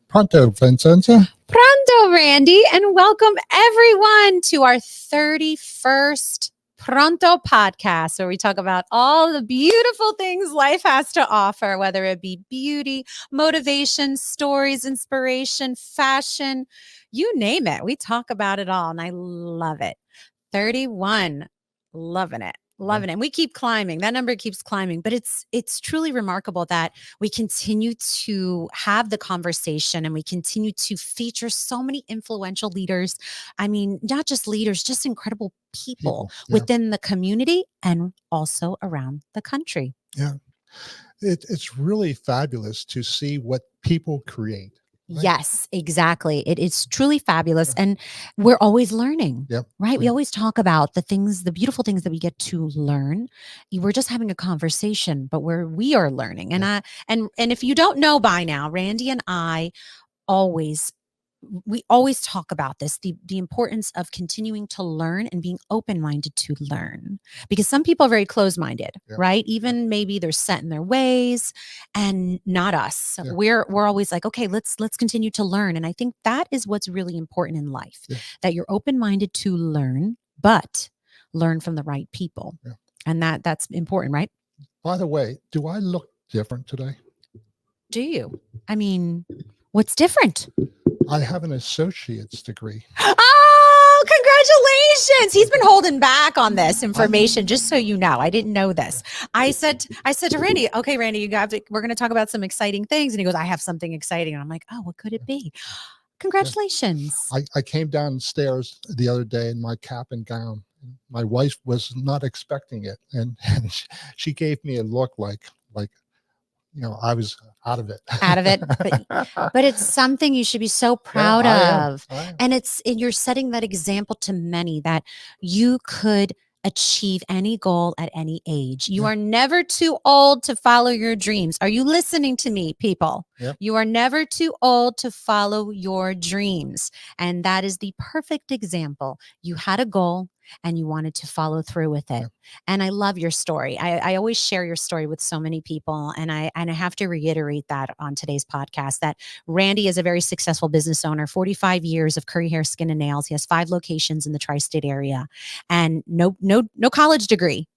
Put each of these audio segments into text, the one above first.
Pronto, Vincenza. Pronto, Randy, and welcome everyone to our 31st Pronto podcast, where we talk about all the beautiful things life has to offer, whether it be beauty, motivation, stories, inspiration, fashion, you name it. We talk about it all, and I love it. 31, loving it. Loving it. And we keep climbing. That number keeps climbing. But it's truly remarkable that we continue to have the conversation and we continue to feature so many influential leaders. I mean, not just leaders, just incredible people within the community and also around the country. Yeah. It's really fabulous to see what people create. Right? Yes, exactly. It is truly fabulous. And we're always learning, right? We always talk about the beautiful things that we get to learn. We're just having a conversation, but we are learning. And and if you don't know by now, Randy and I we always talk about this, the importance of continuing to learn and being open-minded to learn, because some people are very closed-minded, right? Even maybe they're set in their ways, and not us. So we're always like, okay, let's continue to learn. And I think that is what's really important in life, that you're open-minded to learn, but learn from the right people. And that's important, right? By the way, do I look different today? Do you? I mean, what's different? I have an associate's degree. Oh, congratulations. He's been holding back on this information, just so you know. I didn't know this. I said to Randy, okay, Randy, we're going to talk about some exciting things. And he goes, I have something exciting. And I'm like, oh, what could it be? Congratulations. I came downstairs the other day in my cap and gown. My wife was not expecting it. And she gave me a look like, I was out of it. But it's something you should be so proud of. I am. And you're setting that example to many that you could achieve any goal at any age. You are never too old to follow your dreams. Are you listening to me, people? You are never too old to follow your dreams. And that is the perfect example. You had a goal and you wanted to follow through with it. And I love your story. I always share your story with so many people. And I have to reiterate that on today's podcast, that Randy is a very successful business owner, 45 years of curly hair, skin, and nails. He has 5 locations in the tri-state area and no college degree.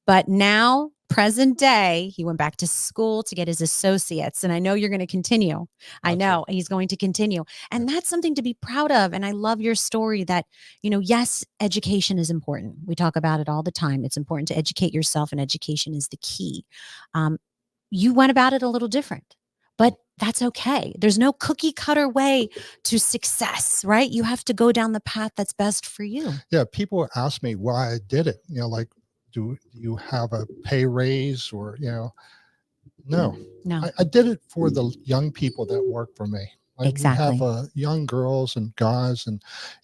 But now, present day, he went back to school to get his associates. And I know you're going to continue. I know he's going to continue. And that's something to be proud of. And I love your story that, yes, education is important. We talk about it all the time. It's important to educate yourself, and education is the key. You went about it a little different, but that's okay. There's no cookie cutter way to success, right? You have to go down the path that's best for you. Yeah. People ask me why I did it. Do you have a pay raise or, no. I did it for the young people that work for me. Exactly. We have young girls and guys,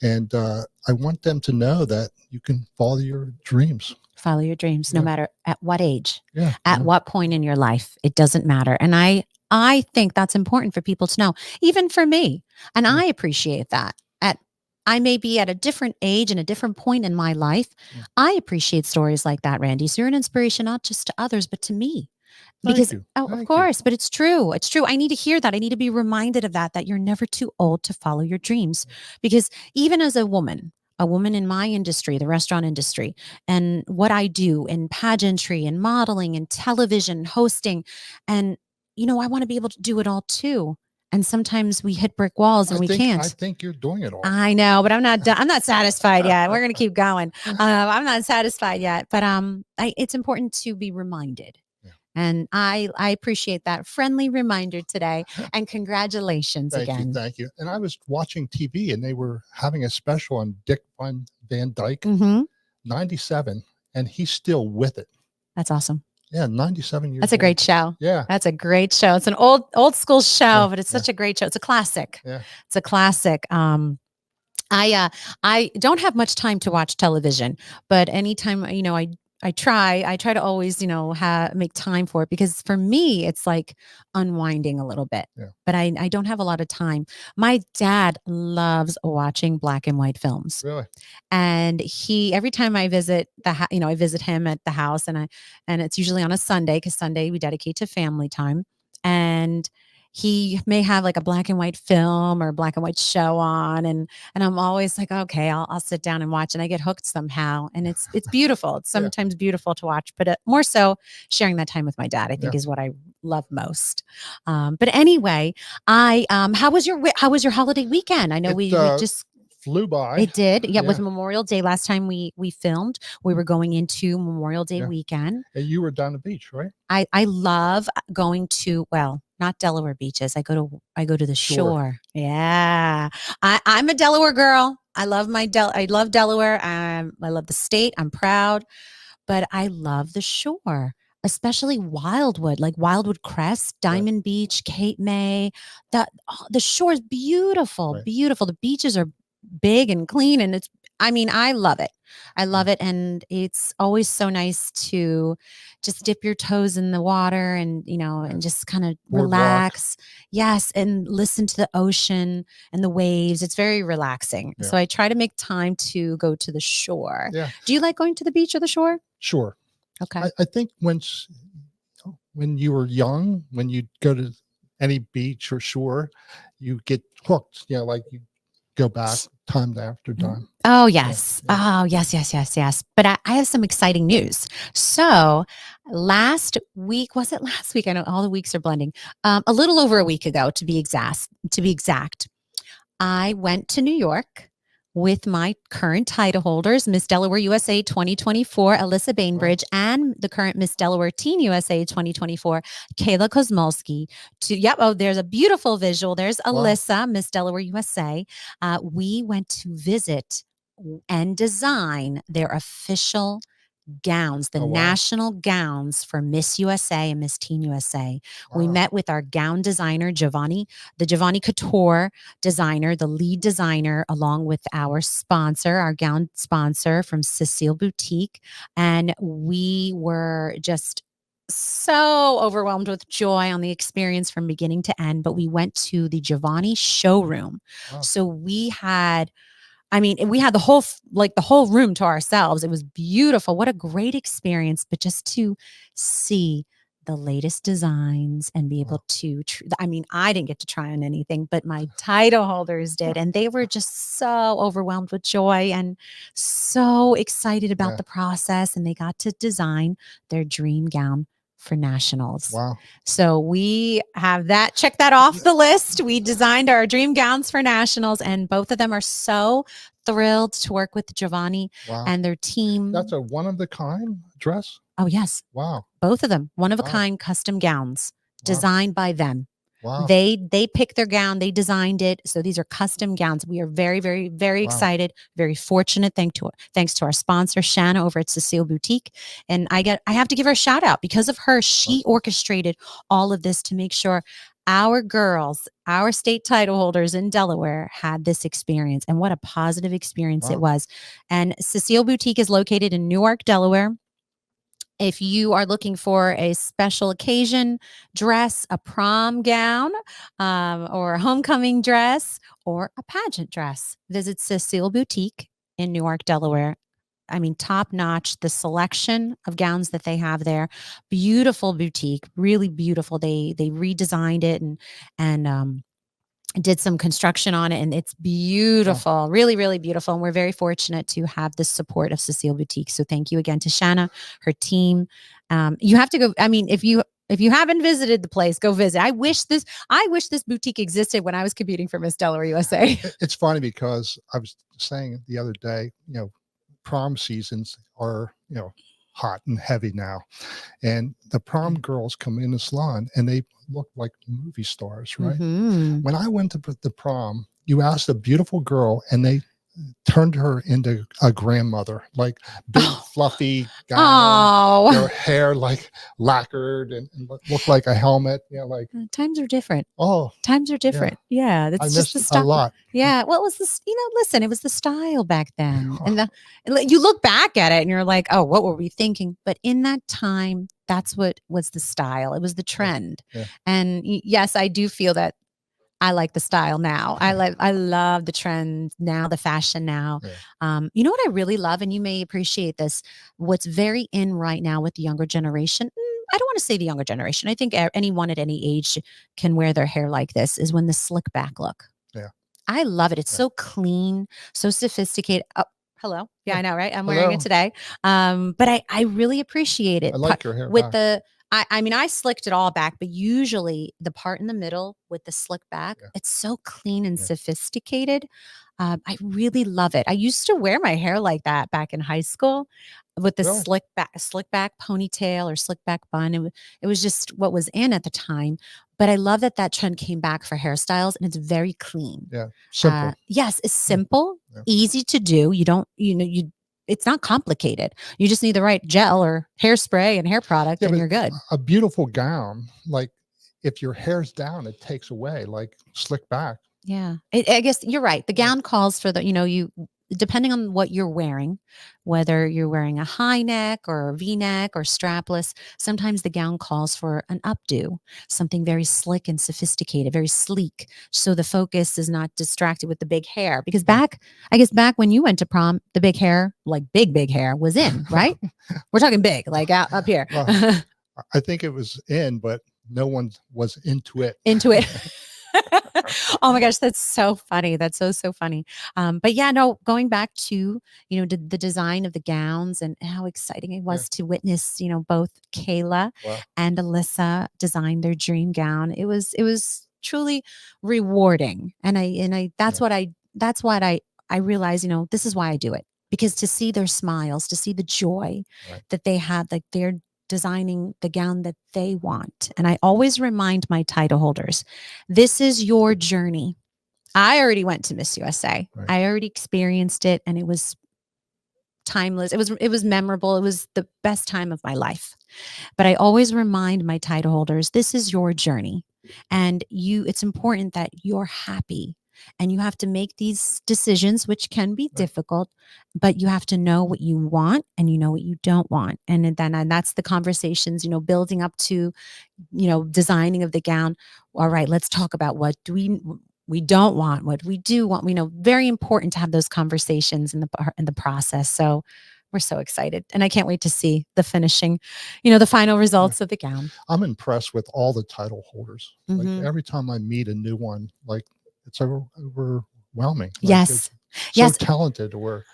and I want them to know that you can follow your dreams. Follow your dreams, no matter at what age, at what point in your life. It doesn't matter. And I think that's important for people to know, even for me. And I appreciate that. I may be at a different age and a different point in my life. I appreciate stories like that, Randy. So you're an inspiration, not just to others, but to me. Because, of course, but it's true. It's true. I need to hear that. I need to be reminded of that you're never too old to follow your dreams. Because even as a woman in my industry, the restaurant industry, and what I do in pageantry and modeling and television hosting, and, I want to be able to do it all too. And sometimes we hit brick walls and we can't. I think you're doing it all. I know, but I'm not done. I'm not satisfied yet. We're going to keep going. I'm not satisfied yet, but it's important to be reminded. And I appreciate that friendly reminder today. And congratulations again. Thank you. And I was watching TV and they were having a special on Dick Van Dyke, 97, and he's still with it. That's awesome. Yeah, 97 years. That's a great show. Yeah. That's a great show. It's an old school show, but it's such a great show. It's a classic. Yeah. It's a classic. I don't have much time to watch television, but anytime, I try to always, make time for it, because for me, it's like unwinding a little bit, but I don't have a lot of time. My dad loves watching black and white films. Really? And every time I visit I visit him at the house, and it's usually on a Sunday, because Sunday we dedicate to family time. And he may have like a black and white film or black and white show on, and I'm always like, okay, I'll sit down and watch, and I get hooked somehow, and it's beautiful. It's Yeah. sometimes beautiful to watch, but more so sharing that time with my dad, I think, Yeah. is what I love most. But anyway, how was your holiday weekend? I know we just flew by. it did. Yeah, Yeah. with Memorial Day last time we filmed, we were going into Memorial Day Yeah. weekend. And you were down the beach, right? I love going to, well, not Delaware beaches. I go to the shore. Yeah. I'm a Delaware girl. I love I love Delaware. I love the state. I'm proud, but I love the shore, especially Wildwood, like Wildwood Crest, Diamond Beach, Cape May. The shore is beautiful, Right. beautiful. The beaches are big and clean, and I love it. I love it, and it's always so nice to just dip your toes in the water and and just kind of relax. Yes, and listen to the ocean and the waves. It's very relaxing. Yeah. So I try to make time to go to the shore. Yeah. Do you like going to the beach or the shore? Sure. Okay. I think when you were young, when you go to any beach or shore, you get hooked. Like you go back time after time. Oh, yes. Yeah. Oh, yes, yes, yes, yes. But I have some exciting news. So last week, was it last week? I know all the weeks are blending. A little over a week ago, to be exact, I went to New York with my current title holders, Miss Delaware USA 2024, Alyssa Bainbridge, and the current Miss Delaware Teen USA 2024, Kayla Kozmolski. There's a beautiful visual. There's Alyssa, Miss Delaware USA. We went to visit and design their official gowns, the national gowns for Miss USA and Miss Teen USA. We met with our gown designer, the Giovanni Couture designer, the lead designer, along with our sponsor, our gown sponsor from Cecile Boutique. And we were just so overwhelmed with joy on the experience from beginning to end. But we went to the Giovanni showroom. So we had the whole room to ourselves. It was beautiful. What a great experience. But just to see the latest designs and be able to, I didn't get to try on anything, but my title holders did. And they were just so overwhelmed with joy and so excited about the process. And they got to design their dream gown for nationals. Wow. So we have that, check that off the list. We designed our dream gowns for nationals, and both of them are so thrilled to work with Giovanni and their team. That's a one-of-a-kind dress? Oh, yes. Wow. Both of them, one-of-a-kind custom gowns designed by them. Wow. They picked their gown, they designed it. So these are custom gowns. We are very, very, very excited, very fortunate. Thanks to our sponsor, Shanna, over at Cecile Boutique. And I have to give her a shout out. Because of her, she orchestrated all of this to make sure our girls, our state title holders in Delaware, had this experience. And what a positive experience it was. And Cecile Boutique is located in Newark, Delaware. If you are looking for a special occasion dress, a prom gown, or a homecoming dress, or a pageant dress, visit Cecile Boutique in Newark, Delaware. Top notch, the selection of gowns that they have there. Beautiful boutique, really beautiful. They redesigned it and did some construction on it, and it's beautiful, really, really beautiful. And we're very fortunate to have the support of Cecile Boutique. So thank you again to Shanna, her team. You have to go. If you haven't visited the place, go visit. I wish this boutique existed when I was competing for Miss Delaware USA. It's funny because I was saying the other day, prom seasons are, hot and heavy now. And the prom girls come in the salon and they look like movie stars, right? Mm-hmm. When I went to the prom, you asked a beautiful girl and they turned her into a grandmother, like big fluffy gown, her hair like lacquered and looked like a helmet. Times are different. Times are different. Yeah, that's just the style. A lot. Yeah, well, it was this. Listen, it was the style back then, and you look back at it and you're like, oh, what were we thinking? But in that time, that's what was the style. It was the trend. Yeah. And yes, I do feel that. I like the style now. I love the trend now, the fashion now. Yeah. You know what I really love, and you may appreciate this. What's very in right now with the younger generation, I don't want to say the younger generation. I think anyone at any age can wear their hair like this, is when the slick back look. Yeah. I love it. It's so clean, so sophisticated. Oh, hello. Yeah, I know, right? I'm wearing it Hello. today. But I really appreciate it. I like your hair with back. the I mean, I slicked it all back, but usually the part in the middle with the slick back, it's so clean and sophisticated. I really love it. I used to wear my hair like that back in high school with the slick back ponytail or slick back bun. It was just what was in at the time. But I love that that trend came back for hairstyles, and it's very clean. Yeah, simple. Yes, it's simple, easy to do. You don't, it's not complicated. You just need the right gel or hairspray and hair product, and you're good. A beautiful gown, like if your hair's down, it takes away, like slick back. Yeah, I guess you're right. The gown calls for you depending on what you're wearing, whether you're wearing a high neck or a V-neck or strapless, sometimes the gown calls for an updo, something very slick and sophisticated, very sleek. So the focus is not distracted with the big hair. Because back when you went to prom, the big hair, like big hair, was in, right? We're talking big, like out up here. Well, I think it was in, but no one was into it. Oh my gosh, that's so funny. That's so funny. But yeah, no, going back to, the design of the gowns and how exciting it was to witness, both Kayla and Alyssa design their dream gown. It was truly rewarding. And that's what I realized, this is why I do it. Because to see their smiles, to see the joy that they had, like they're designing the gown that they want. And I always remind my title holders, this is your journey. I already went to Miss USA. I already experienced it, and it was timeless. It was memorable. It was the best time of my life. But I always remind my title holders, this is your journey. And it's important that you're happy. And you have to make these decisions, which can be difficult, but you have to know what you want and you know what you don't want. And that's the conversations, building up to, designing of the gown. All right, let's talk about what do we don't want, what we do want. We know very important to have those conversations in the process. So we're so excited, and I can't wait to see the finishing, the final results of the gown. I'm impressed with all the title holders. Like every time I meet a new one, like it's overwhelming. Yes. So talented, or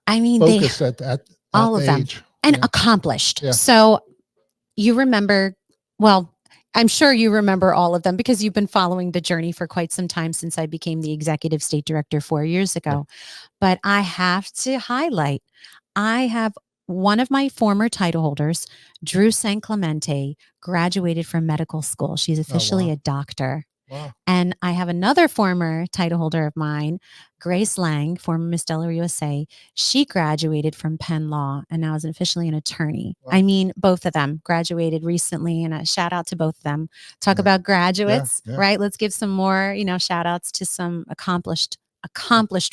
focused at all of them, and accomplished. So you remember, well, I'm sure you remember all of them because you've been following the journey for quite some time since I became the executive state director 4 years ago. But I have to highlight, I have one of my former title holders, Drew San Clemente, graduated from medical school. She's officially a doctor. Wow. And I have another former title holder of mine, Grace Lang, former Miss Delaware USA. She graduated from Penn Law and now is officially an attorney. Wow. I mean, both of them graduated recently, and a shout out to both of them. Talk about graduates, right? Let's give some more, shout outs to some accomplished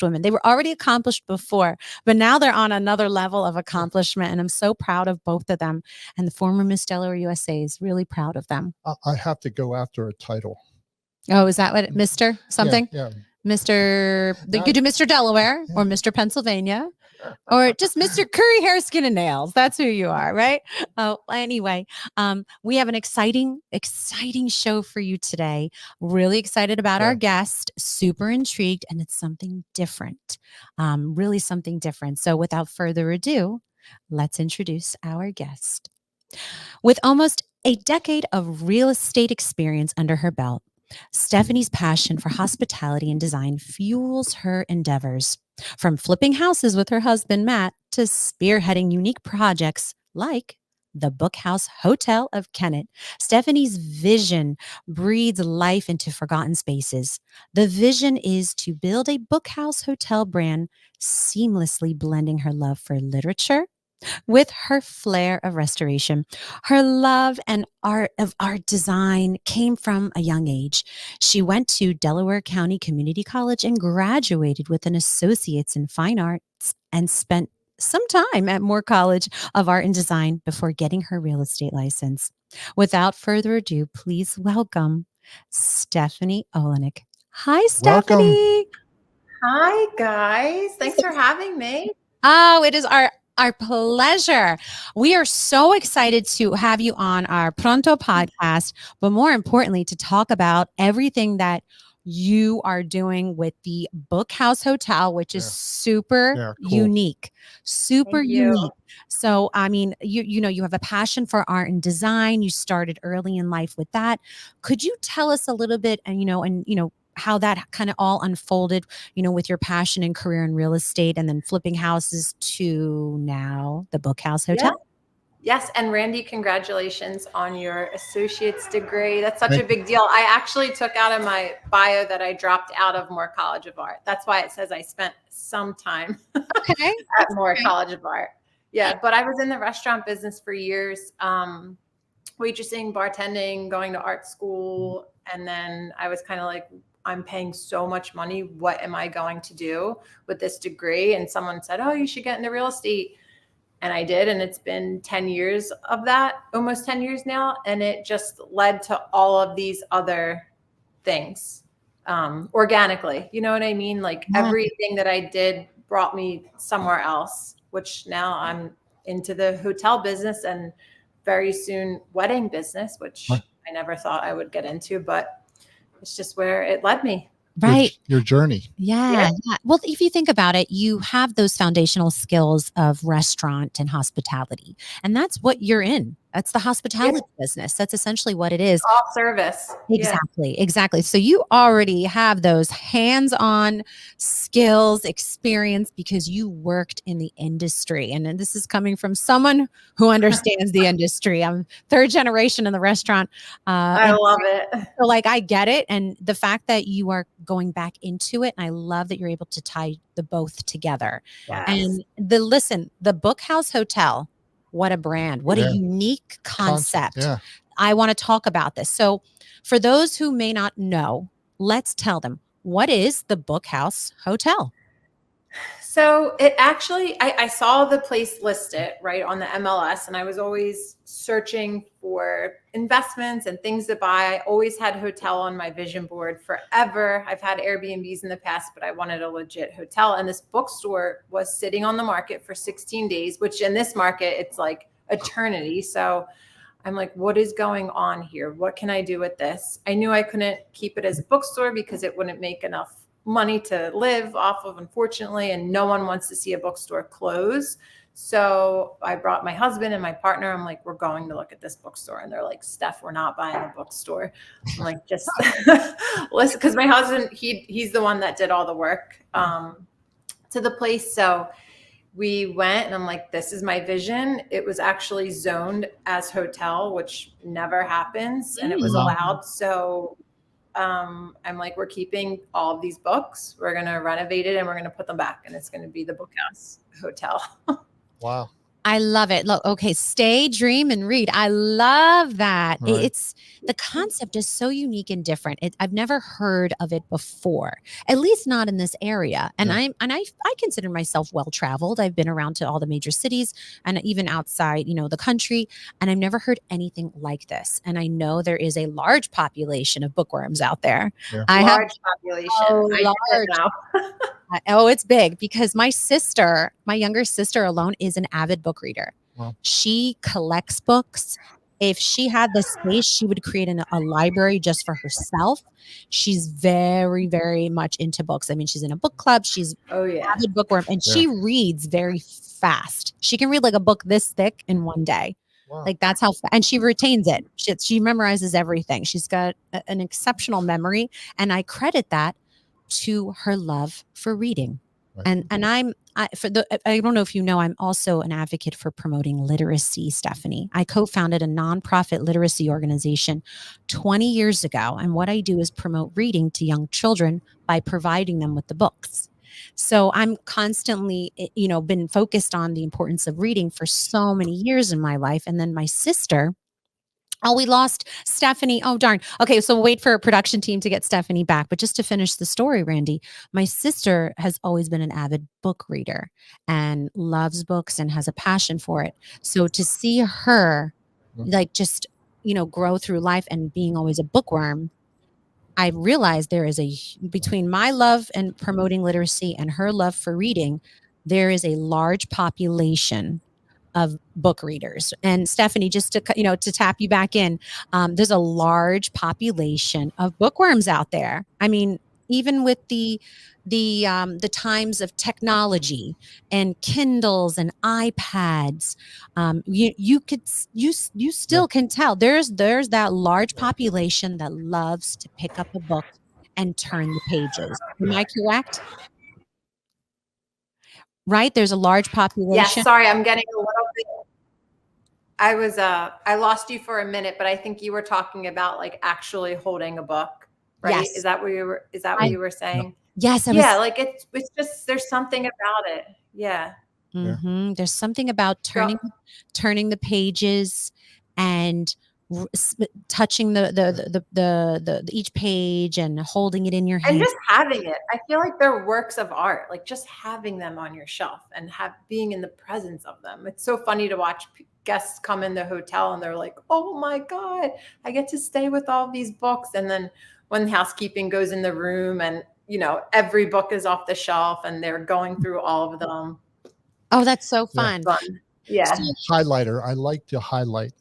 women. They were already accomplished before, but now they're on another level of accomplishment. And I'm so proud of both of them. And the former Miss Delaware USA is really proud of them. I have to go after a title. Oh, is that what Mr. something? Yeah. Mr. You could do Mr. Delaware or Mr. Pennsylvania or just Mr. Curry Hair, Skin, and Nails. That's who you are, right? Oh, anyway, we have an exciting show for you today. Really excited about our guest, super intrigued, and it's something different, really something different. So without further ado, let's introduce our guest. With almost a decade of real estate experience under her belt, Stephanie's passion for hospitality and design fuels her endeavors. From flipping houses with her husband, Matt, to spearheading unique projects like the Bookhouse Hotel of Kennett, Stephanie's vision breathes life into forgotten spaces. The vision is to build a Bookhouse Hotel brand, seamlessly blending her love for literature with her flair of restoration. Her love and art design came from a young age. She went to Delaware County Community College and graduated with an associate's in fine arts and spent some time at Moore College of Art and Design before getting her real estate license. Without further ado, please welcome Stephanie Olenik. Hi, Stephanie. Welcome. Hi, guys. Thanks for having me. Oh, it is our Our pleasure. We are so excited to have you on our Pronto podcast, but more importantly, to talk about everything that you are doing with the Book House Hotel, which is super Cool. unique, super Thank you. unique. So, I mean, you know, you have a passion for art and design. You started early in life with that. Could you tell us a little bit, and how that kind of all unfolded, with your passion and career in real estate and then flipping houses to now the Book House Hotel? Yes. And Randy, congratulations on your associate's degree. That's such a big deal. I actually took out of my bio that I dropped out of Moore College of Art. That's why it says I spent some time at Moore College of Art. Yeah. But I was in the restaurant business for years, waitressing, bartending, going to art school. And then I was kind of like, I'm paying so much money. What am I going to do with this degree? And someone said, oh, you should get into real estate. And I did. And it's been 10 years of that, almost 10 years now. And it just led to all of these other things organically. You know what I mean? Like everything that I did brought me somewhere else, which now I'm into the hotel business and very soon wedding business, which I never thought I would get into, but it's just where it led me. Right. Your journey. Yeah. Well, if you think about it, you have those foundational skills of restaurant and hospitality, and that's what you're in. That's the hospitality business. That's essentially what it is. All service. Exactly. So you already have those hands-on skills, experience, because you worked in the industry. And this is coming from someone who understands the industry. I'm third generation in the restaurant. I love it. So I get it. And the fact that you are going back into it, and I love that you're able to tie the both together. Yes. And the Book House Hotel, what a brand, what a unique concept. I want to talk about this. So for those who may not know, let's tell them, what is the Book House Hotel? So it actually, I saw the place listed right on the MLS, and I was always searching for investments and things to buy. I always had hotel on my vision board forever. I've had Airbnbs in the past, but I wanted a legit hotel. And this bookstore was sitting on the market for 16 days, which in this market, it's like eternity. So I'm like, what is going on here? What can I do with this? I knew I couldn't keep it as a bookstore because it wouldn't make enough money to live off of, unfortunately, and no one wants to see a bookstore close. So I brought my husband and my partner. I'm like, we're going to look at this bookstore. And they're like, Steph, we're not buying a bookstore. I'm like, just listen, because my husband, he's the one that did all the work to the place. So we went and I'm like, this is my vision. It was actually zoned as hotel, which never happens. And it was allowed. So I'm like, we're keeping all of these books. We're going to renovate it and we're going to put them back. And it's going to be the Book House Hotel. Wow. I love it. Look, okay, stay, dream, and read. I love that. Right. It's the concept is so unique and different. I've never heard of it before, at least not in this area. And I consider myself well traveled. I've been around to all the major cities and even outside, the country, and I've never heard anything like this. And I know there is a large population of bookworms out there. Yeah. Large population. Large. Oh, it's big because my younger sister alone is an avid book reader. Wow. She collects books. If she had the space, she would create a library just for herself. She's very, very much into books. I mean, she's in a book club. She's an avid bookworm, and she reads very fast. She can read like a book this thick in one day. Wow. Like that's how, and she retains it. She memorizes everything. She's got an exceptional memory, and I credit that to her love for reading. Right. And I don't know if you know, I'm also an advocate for promoting literacy, Stephanie. I co-founded a nonprofit literacy organization 20 years ago. And what I do is promote reading to young children by providing them with the books. So I'm constantly, been focused on the importance of reading for so many years in my life. And then my sister, we lost Stephanie. Oh, darn. Okay, so we'll wait for a production team to get Stephanie back. But just to finish the story, Randy, my sister has always been an avid book reader and loves books and has a passion for it. So to see her grow through life and being always a bookworm, I realized there is between my love and promoting literacy and her love for reading, there is a large population of book readers. And Stephanie, just to to tap you back in, there's a large population of bookworms out there. I mean, even with the times of technology and Kindles and iPads, you still can tell there's that large population that loves to pick up a book and turn the pages. Am I correct? Right? There's a large population. Yes, sorry, I'm getting a little bit. I lost you for a minute, but I think you were talking about like actually holding a book, right? Yes. Is that what you were saying? Yes. Yeah, like it's just there's something about it. Yeah. Mm-hmm. There's something about turning the pages and touching the each page and holding it in your hand. And just having it. I feel like they're works of art, like just having them on your shelf and being in the presence of them. It's so funny to watch guests come in the hotel and they're like, oh my God, I get to stay with all these books. And then when housekeeping goes in the room and, every book is off the shelf and they're going through all of them. Oh, that's so fun. Yeah. Highlighter. I like to highlight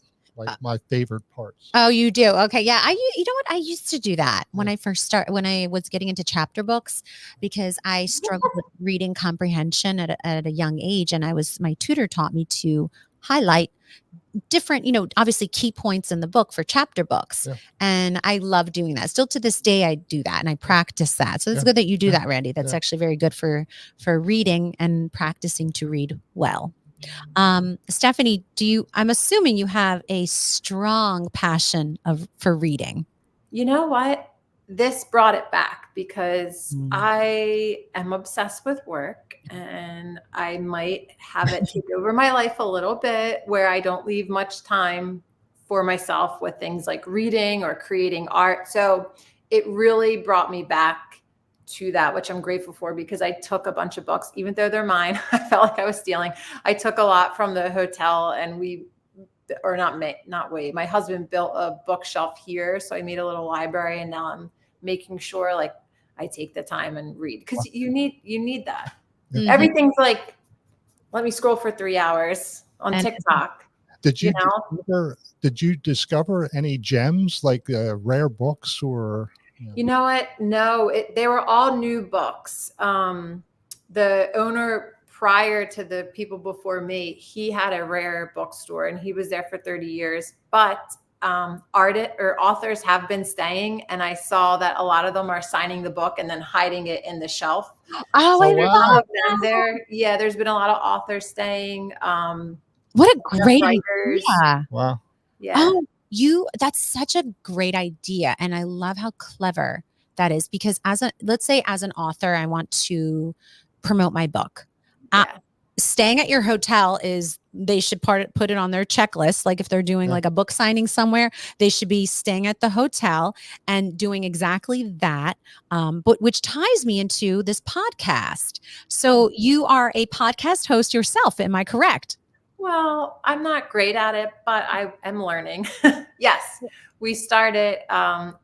my favorite parts. Oh, you do? Okay. Yeah. You know what? I used to do that when I first when I was getting into chapter books, because I struggled with reading comprehension at a young age. And my tutor taught me to highlight different, obviously key points in the book for chapter books. Yeah. And I love doing that. Still to this day, I do that and I practice that. So it's good that you do that, Randy. That's actually very good for reading and practicing to read well. Stephanie, I'm assuming you have a strong passion for reading. You know what? This brought it back because I am obsessed with work and I might have it take over my life a little bit where I don't leave much time for myself with things like reading or creating art. So it really brought me back to that, which I'm grateful for, because I took a bunch of books, even though they're mine. I felt like I was stealing. I took a lot from the hotel and my husband built a bookshelf here. So I made a little library and now I'm making sure like I take the time and read, because you need that. Mm-hmm. Everything's like, let me scroll for 3 hours on TikTok. Did you discover any gems like rare books or? You know what? No, they were all new books. The owner prior to the people before me, he had a rare bookstore and he was there for 30 years. But authors have been staying, and I saw that a lot of them are signing the book and then hiding it in the shelf. Oh, wow. Yeah, there's been a lot of authors staying. What a great idea! Wow. Yeah. Oh, that's such a great idea, and I love how clever that is, because let's say as an author, I want to promote my book. Staying at your hotel they should put it on their checklist. Like if they're doing like a book signing somewhere, they should be staying at the hotel and doing exactly that. But which ties me into this podcast. So you are a podcast host yourself. Am I correct? Well, I'm not great at it, but I am learning. Yes. We started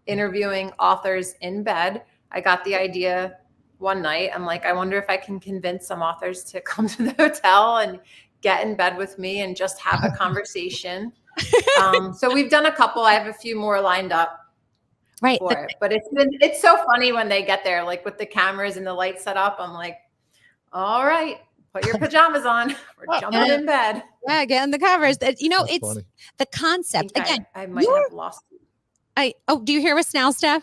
interviewing authors in bed. I got the idea one night. I'm like, I wonder if I can convince some authors to come to the hotel and get in bed with me and just have a conversation. So we've done a couple. I have a few more lined up. Right. But it's so funny when they get there, like with the cameras and the lights set up. I'm like, all right, put your pajamas on. We're jumping in bed. Yeah, get in the covers. It's funny. The concept. Again, I might have lost you. Do you hear us now, Steph?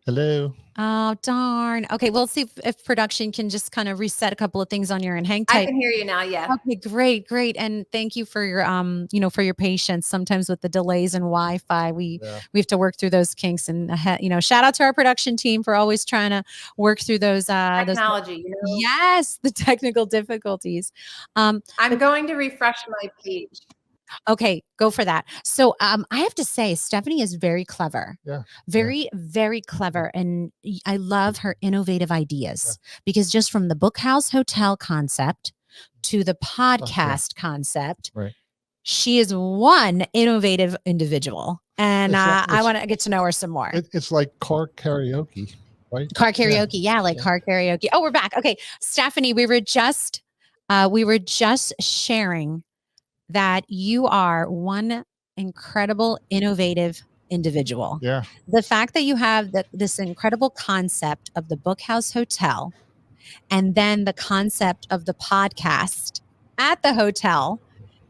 Hello. Oh, darn. Okay, we'll see if production can just kind of reset a couple of things on your end. Hang tight. I can hear you now. Yeah. Okay, great. And thank you for your for your patience. Sometimes with the delays in Wi-Fi, we have to work through those kinks. And shout out to our production team for always trying to work through those technology. Yes, the technical difficulties. I'm going to refresh my page. Okay, go for that. So I have to say, Stephanie is very clever. Yeah. Very, very clever. And I love her innovative ideas because just from the Bookhouse Hotel concept to the podcast concept, she is one innovative individual. And I want to get to know her some more. It's like car karaoke. right? Car karaoke. Yeah, like Yeah. car karaoke. Oh, we're back. Okay. Stephanie, we were just sharing that you are one incredible, innovative individual. Yeah. The fact that you have this incredible concept of the Bookhouse Hotel and then the concept of the podcast at the hotel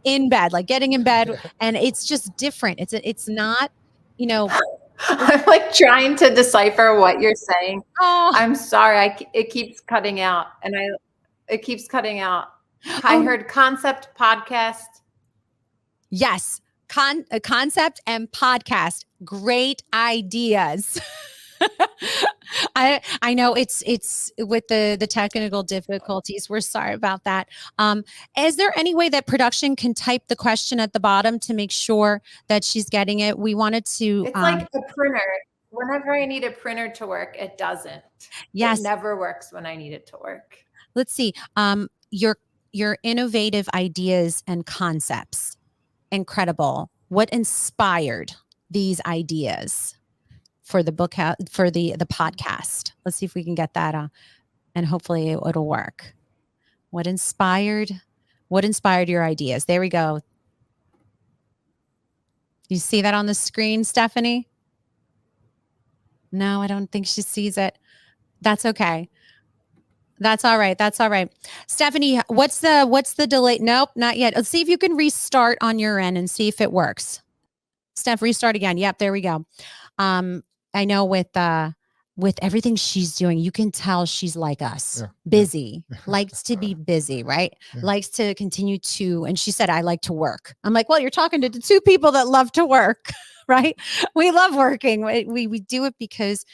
in bed, like getting in bed, and it's just different. It's not, you know, I'm like trying to decipher what you're saying. oh, I'm sorry. It keeps cutting out it keeps cutting out. I oh, heard concept podcast. yes, a concept and podcast, great ideas. I know it's with the technical difficulties. We're sorry about that. Is there any way that production can type the question at the bottom to make sure that she's getting it? We wanted to It's like a printer. Whenever I need a printer to work, it doesn't. yes. It never works when I need it to work. Let's see. Your innovative ideas and concepts. Incredible. What inspired these ideas for the book for the podcast? Let's see if we can get that and hopefully it'll work. What inspired your ideas? There we go. You see that on the screen, Stephanie? No, I don't think she sees it. That's okay. That's all right. That's all right. Stephanie, what's the delay? Nope, not yet. Let's see if you can restart on your end and see if it works. Steph, restart again. Yep, there we go. I know with everything she's doing, you can tell she's like us, busy, likes to be busy, right? Yeah. Likes to continue to, and she said, I like to work. I'm like, well, you're talking to the two people that love to work, right? We love working. We do it because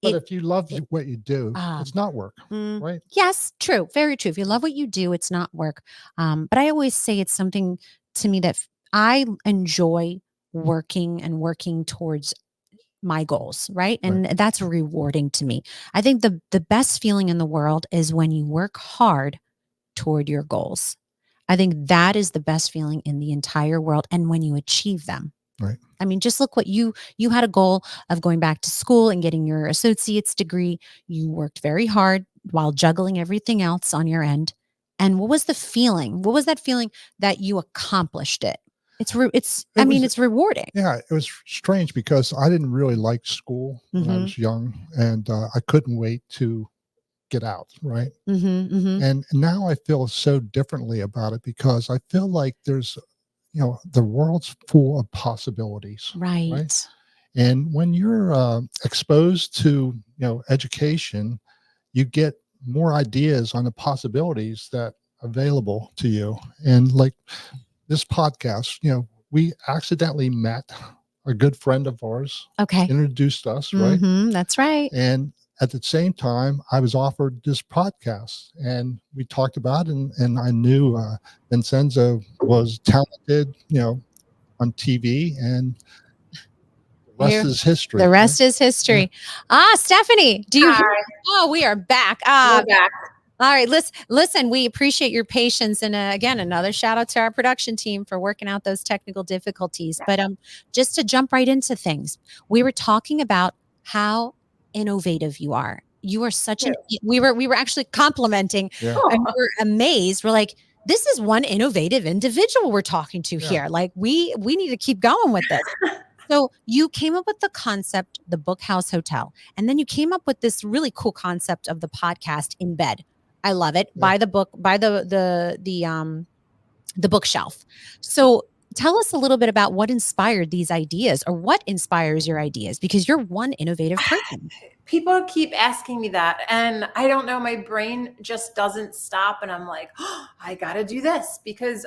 but if you love what you do, it's not work, right? Yes, true. Very true. If you love what you do, it's not work. But I always say it's something to me that I enjoy working and working towards my goals, right? And that's rewarding to me. I think the best feeling in the world is when you work hard toward your goals. I think that is the best feeling in the entire world. And when you achieve them. Right. I mean, just look what you had a goal of going back to school and getting your associate's degree. You worked very hard while juggling everything else on your end. And what was the feeling? What was that feeling that you accomplished it? It's rewarding. Yeah, it was strange because I didn't really like school when I was young, and I couldn't wait to get out, right? And now I feel so differently about it because I feel like there's, the world's full of possibilities, right? And when you're exposed to, education, you get more ideas on the possibilities that are available to you. And like this podcast, we accidentally met a good friend of ours. Okay. Introduced us, right? That's right. And at the same time, I was offered this podcast and we talked about it, and I knew Vincenza was talented, on TV, and the rest is history. The rest is history. Yeah. Stephanie, do you hear? Oh, we are back. We're back. All right, listen, we appreciate your patience. And again, another shout out to our production team for working out those technical difficulties. But just to jump right into things, we were talking about how innovative you are. You are such we were actually complimenting and we're amazed. We're like, this is one innovative individual we're talking to here. Like we need to keep going with this. So you came up with the concept, the Bookhouse Hotel, and then you came up with this really cool concept of the podcast in bed. I love it. By the book, by the bookshelf. So tell us a little bit about what inspired these ideas, or what inspires your ideas, because you're one innovative person. People keep asking me that, and I don't know, my brain just doesn't stop, and I'm like, oh, I got to do this, because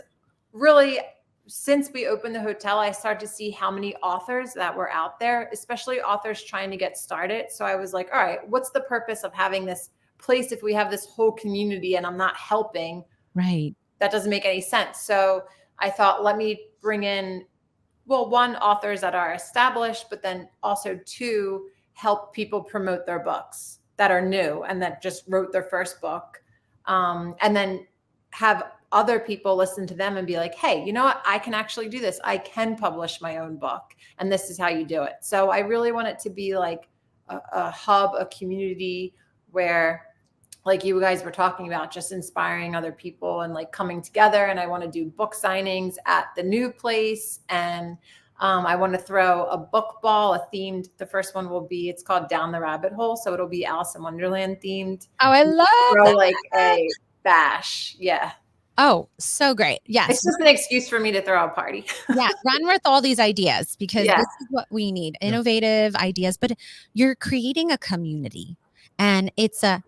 really, since we opened the hotel, I started to see how many authors that were out there, especially authors trying to get started. So I was like, all right, what's the purpose of having this place if we have this whole community and I'm not helping? Right. That doesn't make any sense. So I thought, let me bring in, well, one, authors that are established, but then also two, help people promote their books that are new and that just wrote their first book. And then have other people listen to them and be like, hey, you know what? I can actually do this. I can publish my own book, and this is how you do it. So I really want it to be like a hub, a community where, like you guys were talking about, just inspiring other people and like coming together. And I want to do book signings at the new place. And I want to throw a book ball, the first one will be, it's called Down the Rabbit Hole. So it'll be Alice in Wonderland themed. Oh, I love throw that. like a bash. Yeah. Oh, so great. Yes. It's just an excuse for me to throw a party. Yeah. Run with all these ideas because this is what we need. Innovative ideas, but you're creating a community, and it's a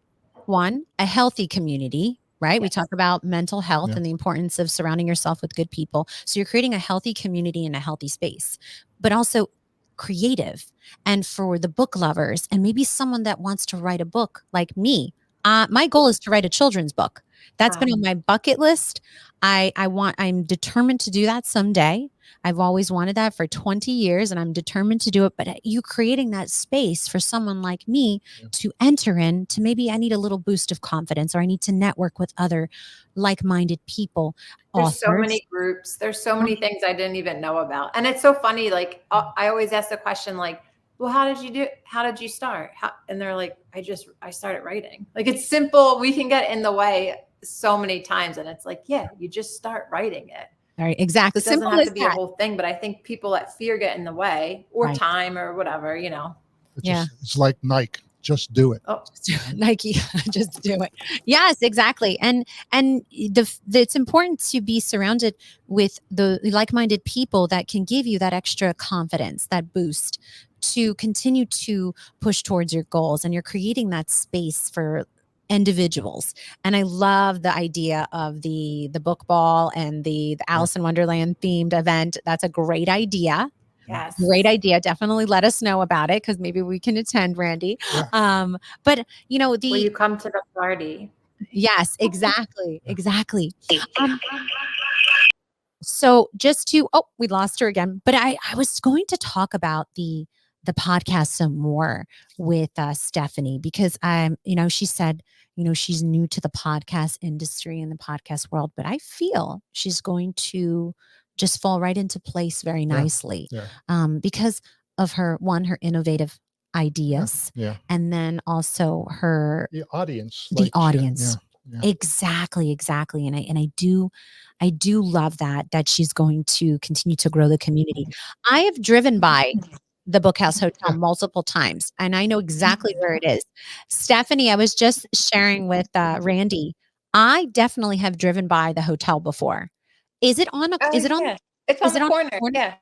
healthy community, right? Yes. We talk about mental health and the importance of surrounding yourself with good people. So you're creating a healthy community in a healthy space, but also creative. And for the book lovers, and maybe someone that wants to write a book like me, my goal is to write a children's book. That's been on my bucket list. I'm determined to do that someday. I've always wanted that for 20 years and I'm determined to do it. But you creating that space for someone like me to enter in, to maybe I need a little boost of confidence, or I need to network with other like-minded people. There's so many groups. There's so many things I didn't even know about. And it's so funny. Like I always ask the question, like, well, how did you start? And they're like, I started writing. Like, it's simple. We can get in the way so many times. And it's like, yeah, you just start writing it. All right. Exactly. It doesn't have to be a whole thing, but I think people let fear get in the way, or time, or whatever, you know. It's like Nike. Just do it. Oh, Nike, just do it. Yes, exactly. And it's important to be surrounded with the like-minded people that can give you that extra confidence, that boost to continue to push towards your goals. And you're creating that space for individuals. And I love the idea of the book ball and the Alice in Wonderland themed event. That's a great idea. Yes. Great idea. Definitely let us know about it, because maybe we can attend, Randy. Yeah. But you know, will you come to the party? Yes, exactly. Exactly. So just to, we lost her again, but I was going to talk about the podcast some more with Stephanie, because she said, she's new to the podcast industry and the podcast world, but I feel she's going to just fall right into place very nicely. Because of her innovative ideas, and then also the audience. Exactly. And I do love that she's going to continue to grow the community. I have driven by the Bookhouse Hotel multiple times, and I know exactly where it is. Stephanie, I was just sharing with Randy, I definitely have driven by the hotel before. Is it on? It's on the corner. Yeah,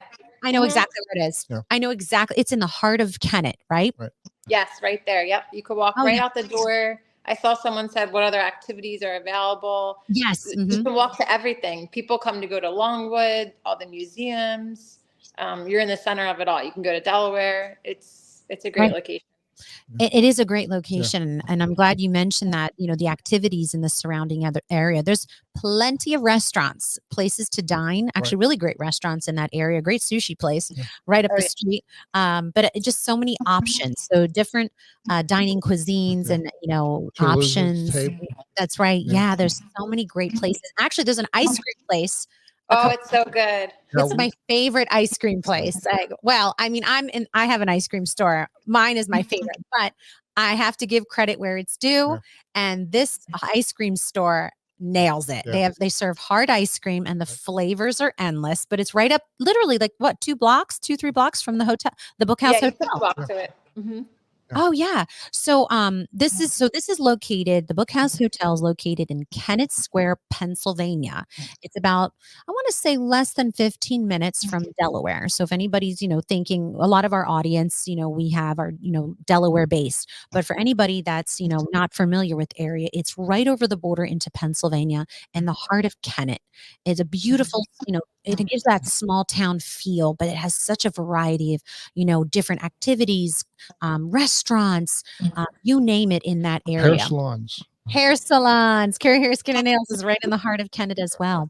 I know exactly where it is. Yeah. I know exactly. It's in the heart of Kennett, right? Right. Yes, right there. Yep, you could walk out the door. I saw someone said what other activities are available. Yes, you can walk to everything. People come to go to Longwood, all the museums. You're in the center of it all. You can go to Delaware. It's a great location. It is a great location. And I'm glad you mentioned that, the activities in the surrounding area. There's plenty of restaurants, places to dine, actually really great restaurants in that area, great sushi place right up the street. But just so many options. So different dining cuisines and, options. That's right. Yeah. There's so many great places. Actually, there's an ice cream place. Oh, it's so good. It's my favorite ice cream place. I have an ice cream store. Mine is my favorite, but I have to give credit where it's due. Yeah. And this ice cream store nails it. Yeah. They serve hard ice cream and the flavors are endless, but it's right up literally 2 blocks, 3 blocks from the hotel, the Bookhouse Hotel. Walk to it. Mm-hmm. Oh yeah. So this is located, the Bookhouse Hotel is located in Kennett Square, Pennsylvania. It's about, I want to say, less than 15 minutes from Delaware. So if anybody's, thinking, a lot of our audience, we have our, Delaware based, but for anybody that's, not familiar with the area, it's right over the border into Pennsylvania in the heart of Kennett. It's a beautiful, it gives that small town feel, but it has such a variety of, different activities, restaurants, you name it in that area. Hair salons. Carrie Hair, Skin and Nails is right in the heart of Kennett as well.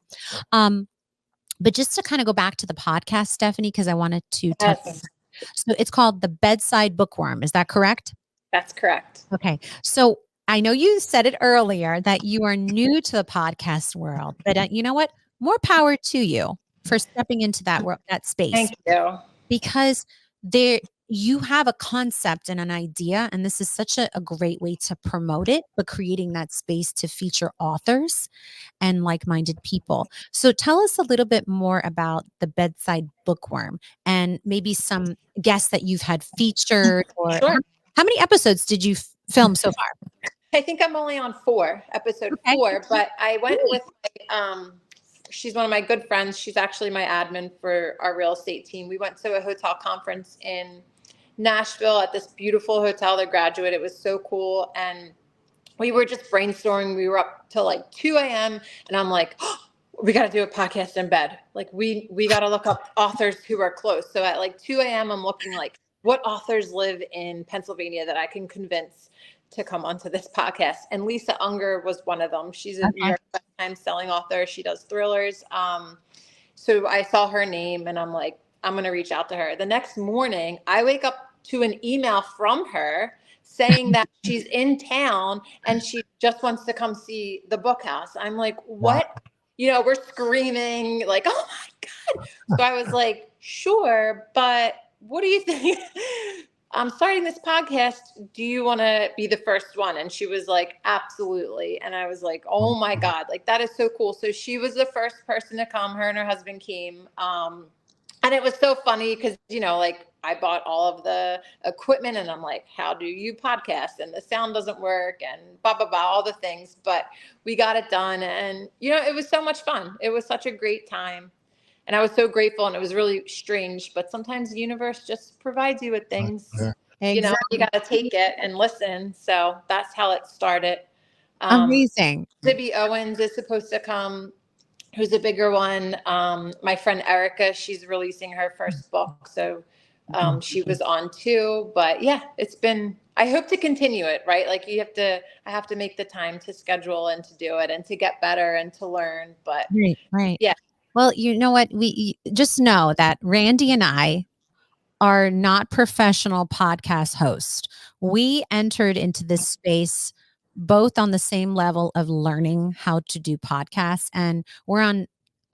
But just to kind of go back to the podcast, Stephanie, because I wanted to touch. So it's called The Bedside Bookworm. Is that correct? That's correct. Okay. So I know you said it earlier that you are new to the podcast world, but you know what? More power to you for stepping into that world, that space. Thank you. Because you have a concept and an idea, and this is such a great way to promote it, but creating that space to feature authors and like-minded people. So tell us a little bit more about the Bedside Bookworm and maybe some guests that you've had featured, or Sure. how many episodes did you film so far? I think I'm only on episode Okay. 4, but I went with, she's one of my good friends. She's actually my admin for our real estate team. We went to a hotel conference in Nashville at this beautiful hotel, The Graduate. It was so cool. And we were just brainstorming. We were up till like 2 a.m. and I'm like, oh, we got to do a podcast in bed. Like we got to look up authors who are close. So at like 2 a.m., I'm looking like what authors live in Pennsylvania that I can convince to come onto this podcast. And Lisa Unger was one of them. She's a New York Times selling author. She does thrillers. So I saw her name and I'm like, I'm going to reach out to her. The next morning, I wake up to an email from her saying that she's in town and she just wants to come see the book house. I'm like, what? Wow. You know, we're screaming like, oh my God. So I was like, sure, but what do you think? I'm starting this podcast. Do you want to be the first one? And she was like, absolutely. And I was like, oh my God, like that is so cool. So she was the first person to come. Her and her husband came. And it was so funny because, you know, like I bought all of the equipment and I'm like, how do you podcast? And the sound doesn't work and blah, blah, blah, all the things. But we got it done. And, you know, it was so much fun. It was such a great time. And I was so grateful. And it was really strange. But sometimes the universe just provides you with things. Yeah. You know, you got to take it and listen. So that's how it started. Amazing. Libby Owens is supposed to come, who's a bigger one. My friend Erica, she's releasing her first book. So she was on too. But yeah, it's been, I hope to continue it, right? Like I have to make the time to schedule and to do it and to get better and to learn. But right. Yeah. Well, you know what? We just know that Randy and I are not professional podcast hosts. We entered into this space both on the same level of learning how to do podcasts, and we're on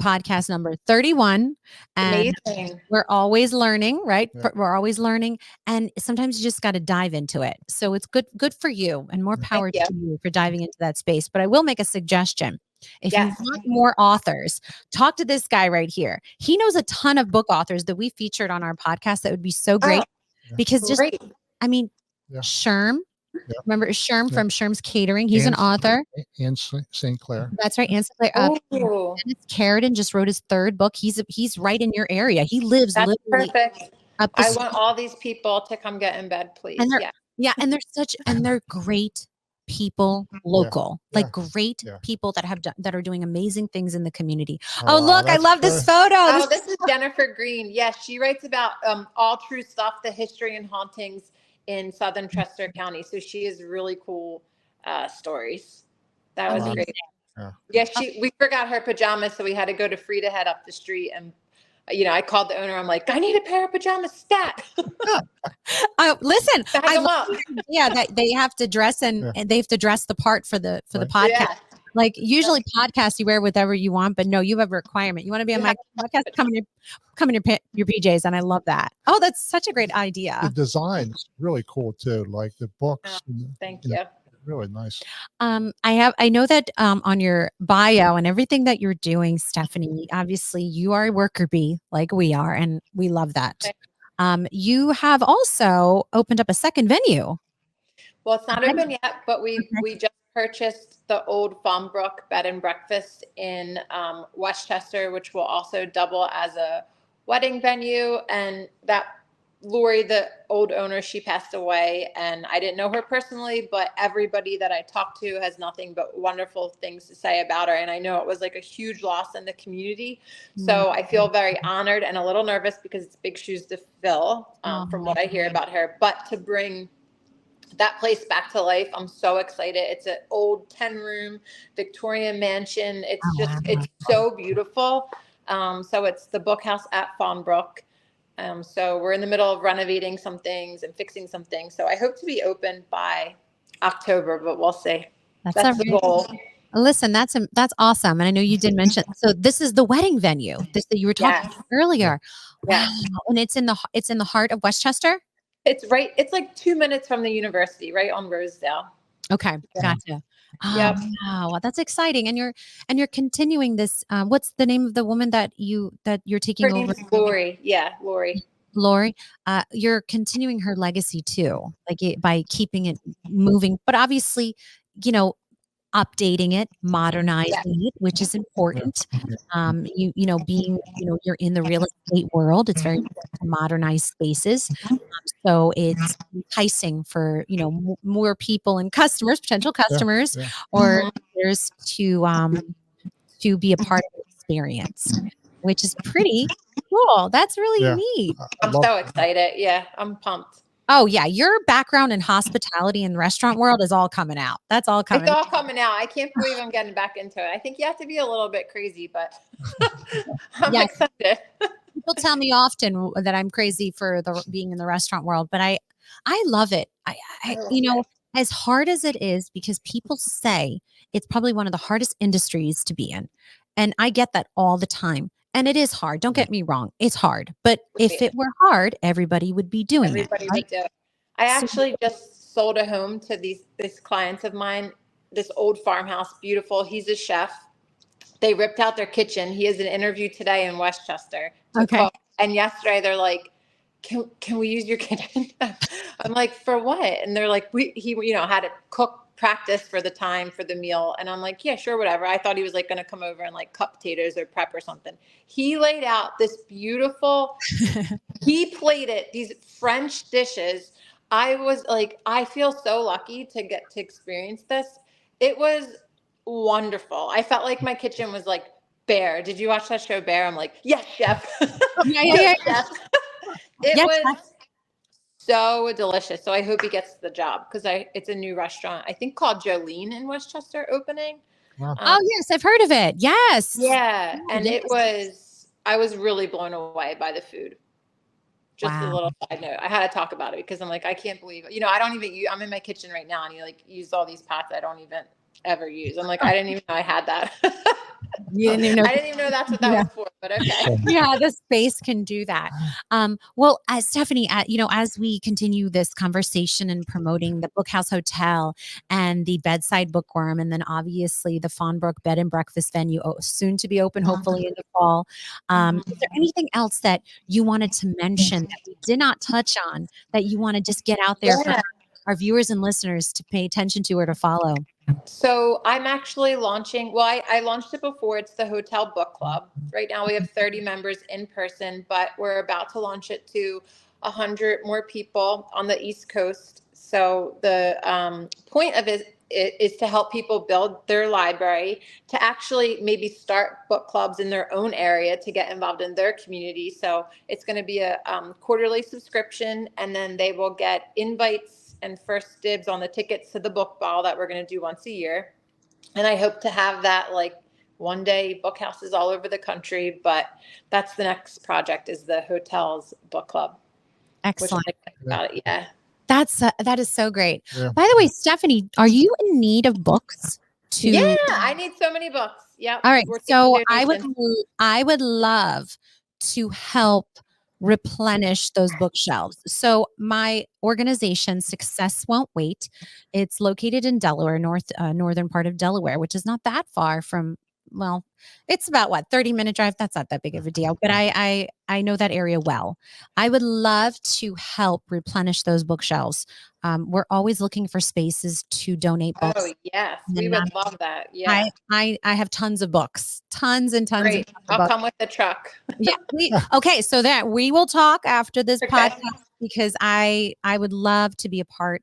podcast number 31, and Amazing. we're always learning, right? Yeah. We're always learning, and sometimes you just got to dive into it. So it's good for you, and more power to you for diving into that space. But I will make a suggestion. If you want more authors, talk to this guy right here. He knows a ton of book authors that we featured on our podcast. That would be so great because just, I mean, Sherm. Yeah. Remember Sherm from Sherm's Catering? He's an author. And St. Clair. That's right. And St. Clair. Dennis Carradine just wrote his 3rd book. He's right in your area. He lives literally perfect. Up the I want all these people to come get in bed, please. And they're great people, local, great people that are doing amazing things in the community. Oh, look, I love this photo. Oh, this is Jennifer Green. Yes, she writes about all true stuff, the history and hauntings in Southern Chester County. So she has really cool stories. That was great. Yeah, we forgot her pajamas, so we had to go to Frida Head up the street, and you know, I called the owner. I'm like, I need a pair of pajamas stat. Listen, that they have to dress and they have to dress the part for the podcast. Yeah. Like usually podcasts, you wear whatever you want, but no, you have a requirement. You want to be on my podcast, come in your PJs, and I love that. Oh, that's such a great idea. The design is really cool too, like the books. Thank you. Really nice. I know that on your bio and everything that you're doing, Stephanie, obviously you are a worker bee like we are, and we love that. You have also opened up a second venue. Well, it's not open yet, but we just purchased the old Farmbrook bed and breakfast in Westchester, which will also double as a wedding venue. And that Lori, the old owner, she passed away, and I didn't know her personally, but everybody that I talked to has nothing but wonderful things to say about her. And I know it was like a huge loss in the community. So I feel very honored and a little nervous because it's big shoes to fill from what I hear about her. But to bring that place back to life, I'm so excited. It's an old 10-room Victorian mansion. It's it's so beautiful. So it's the book house at Farmbrook. So we're in the middle of renovating some things and fixing some things. So I hope to be open by October, but we'll see. That's the goal. Listen, that's awesome. And I know you did mention, so this is the wedding venue that you were talking about earlier. Yeah. Wow. And it's in the heart of Westchester. It's right. It's like 2 minutes from the university, right on Rosedale. Okay, gotcha. Oh, Yep. wow, well, that's exciting. And you're continuing this. What's the name of the woman that you're taking Her over? name's Lori. Yeah, Lori. Lori, you're continuing her legacy too, like by keeping it moving, but obviously, you know, updating it, modernizing it, which is important. Yeah. Being, you're in the real estate world, it's very important to modernize spaces. So it's enticing for, more people and customers, potential customers, Yeah. or others to be a part of the experience, which is pretty cool. That's really Yeah. neat. I I'm love so excited. Yeah, I'm pumped. Oh yeah, your background in hospitality and restaurant world is all coming out. That's all coming It's out. all coming out. I can't believe I'm getting back into it. I think you have to be a little bit crazy, but I'm Yes. excited. People tell me often that I'm crazy for being in the restaurant world, but I love it. I love you know, as hard as it is, because people say it's probably one of the hardest industries to be in. And I get that all the time. And it is hard. Don't get me wrong. It's hard. But if it were hard, everybody would be doing Everybody it, right? would do it. I So, actually just sold a home to these clients of mine, this old farmhouse, beautiful. He's a chef. They ripped out their kitchen. He has an interview today in Westchester to okay. cook. And yesterday they're like, can we use your kitchen? I'm like, for what? And they're like, he had to cook practice for the time for the meal. And I'm like, yeah, sure, whatever. I thought he was like going to come over and like cut potatoes or prep or something. He laid out this beautiful, he plated these French dishes. I was like, I feel so lucky to get to experience this. It was wonderful. I felt like my kitchen was like Bear. Did you watch that show Bear? I'm like, yes, chef. Yeah, Yes, chef. It Yes, was so delicious. So I hope he gets the job because it's a new restaurant, I think called Jolene in Westchester opening. Wow. Oh yes, I've heard of it. Yes. Yeah. And Yes. I was really blown away by the food. Just a Wow. little side note. I had to talk about it because I'm like, I can't believe, I don't even I'm in my kitchen right now and you like use all these pots I don't even ever use. I'm like, I didn't even know I had that. You didn't even know. I didn't even know that's what that Yeah. was for, but okay. Yeah, the space can do that. Well, as Stephanie, as we continue this conversation and promoting the Bookhouse Hotel and the Bedside Bookworm, and then obviously the Fawnbrook Bed and Breakfast venue, soon to be open, hopefully in the fall. Is there anything else that you wanted to mention that we did not touch on that you want to just get out there for our viewers and listeners to pay attention to or to follow? So I'm actually launching, I launched it before. It's the Hotel Book Club. Right now we have 30 members in person, but we're about to launch it to 100 more people on the East Coast. So the point of it is to help people build their library, to actually maybe start book clubs in their own area to get involved in their community. So it's going to be a quarterly subscription, and then they will get invites and first dibs on the tickets to the book ball that we're going to do once a year. And I hope to have that like one day book houses all over the country, but that's the next project is the hotel's book club. Excellent. About it. Yeah. That is so great. Yeah. By the way, Stephanie, are you in need of books? Yeah, I need so many books. Yeah. All right. So I donations. would love to help replenish those bookshelves. So my organization, Success Won't Wait, it's located in Delaware, northern part of Delaware, which is not that far from. Well, it's about 30-minute drive. That's not that big of a deal, but I know that area well. I would love to help replenish those bookshelves. We're always looking for spaces to donate books. Oh yes, we would love that. Yeah, I have tons of books, tons and tons. Great. I'll books. come with the truck. Yeah. Okay. So that we will talk after this Okay. podcast, because I would love to be a part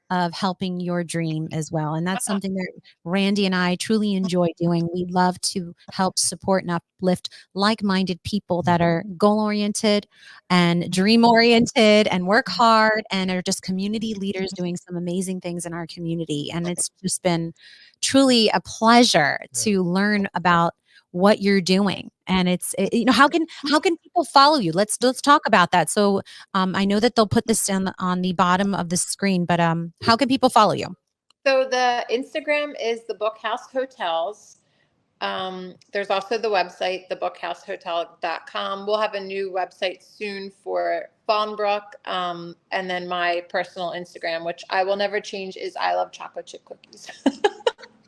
of helping your dream as well. And that's something that Randy and I truly enjoy doing. We love to help support and uplift like-minded people that are goal-oriented and dream-oriented and work hard and are just community leaders doing some amazing things in our community. And it's just been truly a pleasure to learn about what you're doing. And how can people follow you? Let's talk about that. So I know that they'll put this on the bottom of the screen, but how can people follow you? So the Instagram is the Bookhouse Hotels. There's also the website, thebookhousehotel.com. We'll have a new website soon for Fawnbrook. And then my personal Instagram, which I will never change, is I love chocolate chip cookies.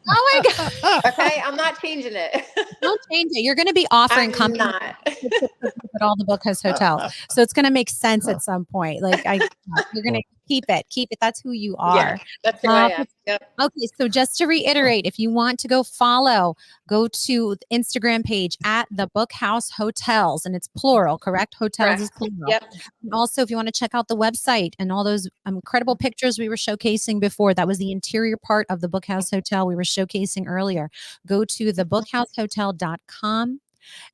Oh my God. Okay, I'm not changing it. Don't change it. You're going to be offering I'm company not. at all the Bookhouse hotels. So it's going to make sense at some point. Like you're going to keep it. That's who you are. Yeah, that's who I am. Yep. Okay. So just to reiterate, if you want to go to the Instagram page at the Bookhouse Hotels, and it's plural, correct? Hotels is plural. Yep. And also, if you want to check out the website and all those incredible pictures we were showcasing before, that was the interior part of the Bookhouse Hotel we were showcasing earlier. Go to thebookhousehotel.com.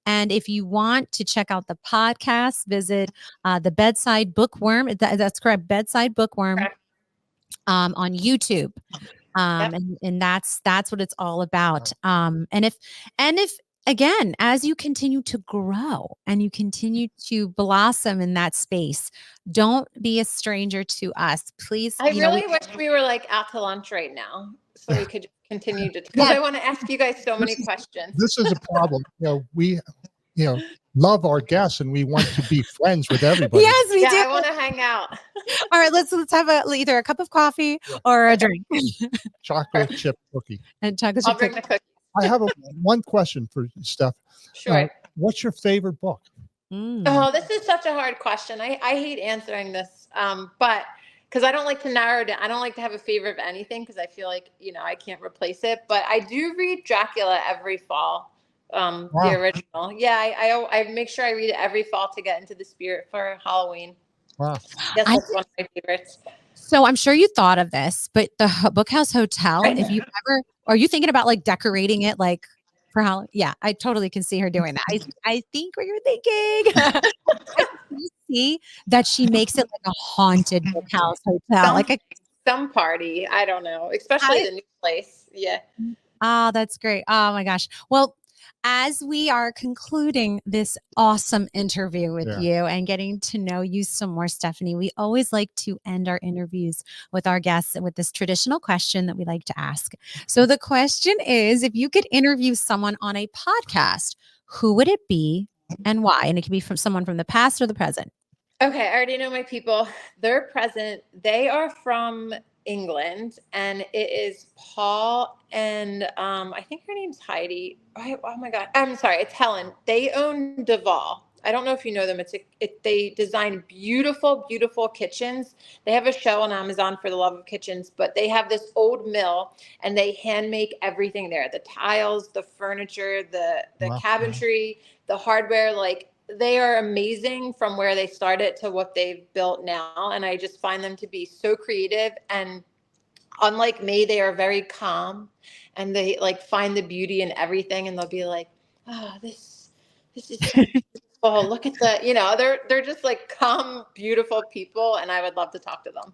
And if you want to check out the podcast, visit the Bedside Bookworm. That's correct, Bedside Bookworm on YouTube. And that's what it's all about. And if again, as you continue to grow and you continue to blossom in that space, don't be a stranger to us, please. I really wish we were like out to lunch right now, so we could continue to. Because I want to ask you guys so many questions. This is a problem. We love our guests and we want to be friends with everybody. Yes, we do. I want to hang out. All right, let's have either a cup of coffee or a drink. Chocolate chip cookie. And chocolate I'll chip bring the cookies. I have one question for Steph. Sure. What's your favorite book? Oh, this is such a hard question. I hate answering this, but because I don't like to narrow down. I don't like to have a favorite of anything because I feel like, I can't replace it. But I do read Dracula every fall, the original. Yeah, I make sure I read it every fall to get into the spirit for Halloween. Wow. Yes, that's one of my favorites. So I'm sure you thought of this, but the Bookhouse Hotel, if you ever, are you thinking about like decorating it like for Halloween? Yeah, I totally can see her doing that. I think what you're thinking. You see that she makes it like a haunted Bookhouse Hotel, some party. I don't know, especially the new place. Yeah. Oh, that's great. Oh my gosh. Well, as we are concluding this awesome interview with you and getting to know you some more, Stephanie, we always like to end our interviews with our guests with this traditional question that we like to ask. So the question is, if you could interview someone on a podcast, who would it be and why? And it can be from someone from the past or the present. Okay, I already know my people. They're present. They are from England, and it is Paul and I think her name's Heidi. Oh my God, I'm sorry, it's Helen. They own Duval. I don't know if you know them. They design beautiful, beautiful kitchens. They have a show on Amazon for the love of kitchens, but they have this old mill and they hand make everything there. The tiles, the furniture, the cabinetry, the hardware, they are amazing from where they started to what they've built now. And I just find them to be so creative. And unlike me, they are very calm and they find the beauty in everything. And they'll be like, oh, this is so beautiful. Look at the, they're just calm, beautiful people. And I would love to talk to them.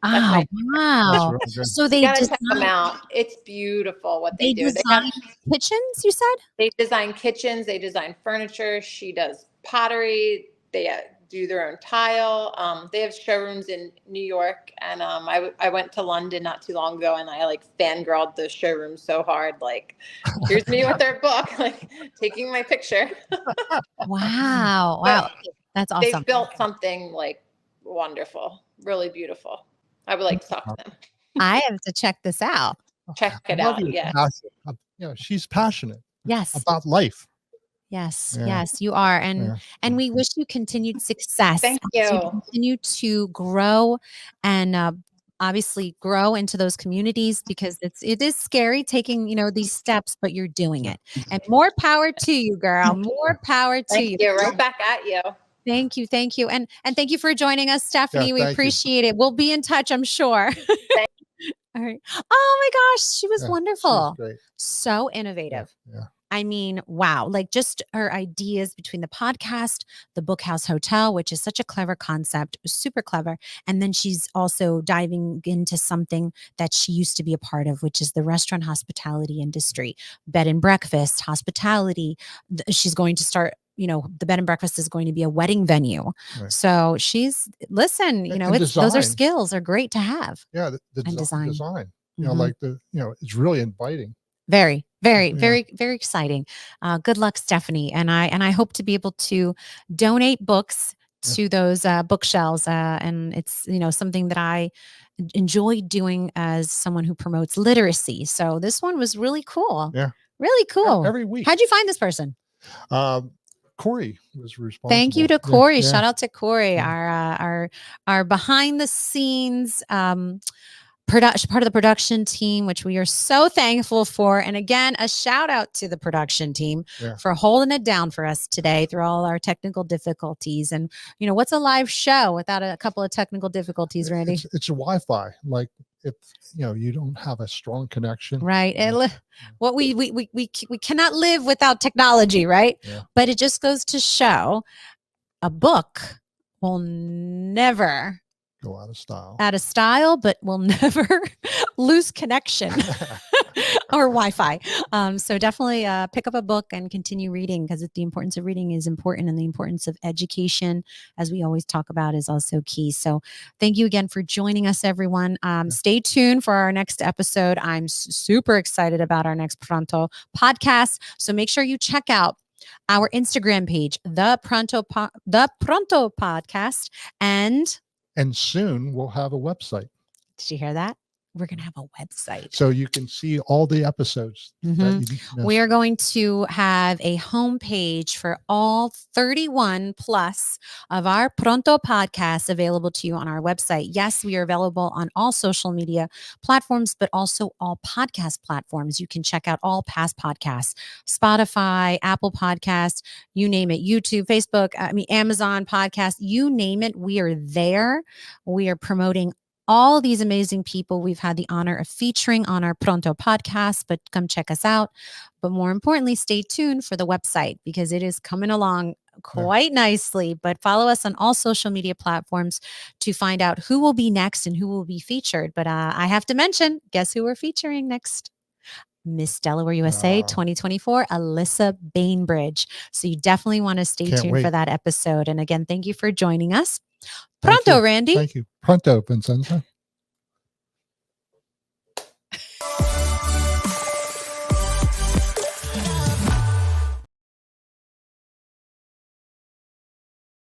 Oh, wow. Really so they gotta check them out. It's beautiful what they do. Design kitchens, you said? They design kitchens. They design furniture. She does pottery. They do their own tile. They have showrooms in New York. And I went to London not too long ago and I fangirled the showroom so hard. Here's me with their book, taking my picture. Wow. Wow. That's awesome. They've built something wonderful, really beautiful. I would like to talk to them. I have to check this out. Check it out. Yeah. She's passionate. Yes. About life. Yes. Yeah. Yes, you are. And we wish you continued success. Thank you. As you continue to grow and obviously grow into those communities because it is scary taking, these steps, but you're doing it. And more power to you, girl. More power to you. Thank you. Right back at you. Thank you. Thank you. And thank you for joining us, Stephanie. We appreciate it. We'll be in touch, I'm sure. All right. Oh my gosh. She was wonderful. She was great. So innovative. Yeah. I mean, wow. Just her ideas between the podcast, the Bookhouse Hotel, which is such a clever concept, super clever. And then she's also diving into something that she used to be a part of, which is the restaurant hospitality industry, bed and breakfast, hospitality. She's going to start, the bed and breakfast is going to be a wedding venue. Right. So those are skills are great to have. Yeah. The design, it's really inviting. Very, very, Yeah. very, very exciting. Good luck, Stephanie. And I hope to be able to donate books Yeah. to those bookshelves. And it's, something that I enjoy doing as someone who promotes literacy. So this one was really cool. Yeah. Really cool. Every week. How'd you find this person? Corey was responsible. Thank you to Corey. Yeah. Shout out to Corey, Yeah. our behind the scenes part of the production team, which we are so thankful for. And again, a shout out to the production team for holding it down for us today through all our technical difficulties. And what's a live show without a couple of technical difficulties, Randy? It's a Wi-Fi. Like if you don't have a strong connection, right? What we cannot live without technology, right? Yeah. But it just goes to show a book will never go out of style, but will never lose connection or Wi-Fi. So definitely pick up a book and continue reading, because the importance of reading is important, and the importance of education, as we always talk about, is also key. So thank you again for joining us, everyone. Stay tuned for our next episode. I'm super excited about our next Pronto podcast. So make sure you check out our Instagram page, the Pronto Podcast, and soon we'll have a website. Did you hear that? We're going to have a website. So you can see all the episodes. We are going to have a homepage for all 31 plus of our Pronto podcasts available to you on our website. Yes, we are available on all social media platforms, but also all podcast platforms. You can check out all past podcasts, Spotify, Apple Podcasts, you name it, YouTube, Facebook, Amazon Podcast, you name it. We are there. We are promoting all these amazing people we've had the honor of featuring on our Pronto podcast, but come check us out. But more importantly, stay tuned for the website, because it is coming along quite nicely. But follow us on all social media platforms to find out who will be next and who will be featured. But I have to mention, guess who we're featuring next? Miss Delaware USA 2024, Alyssa Bainbridge. So you definitely want to stay tuned for that episode. And again, thank you for joining us. Pronto, Randy. Thank you. Pronto, Vincenza.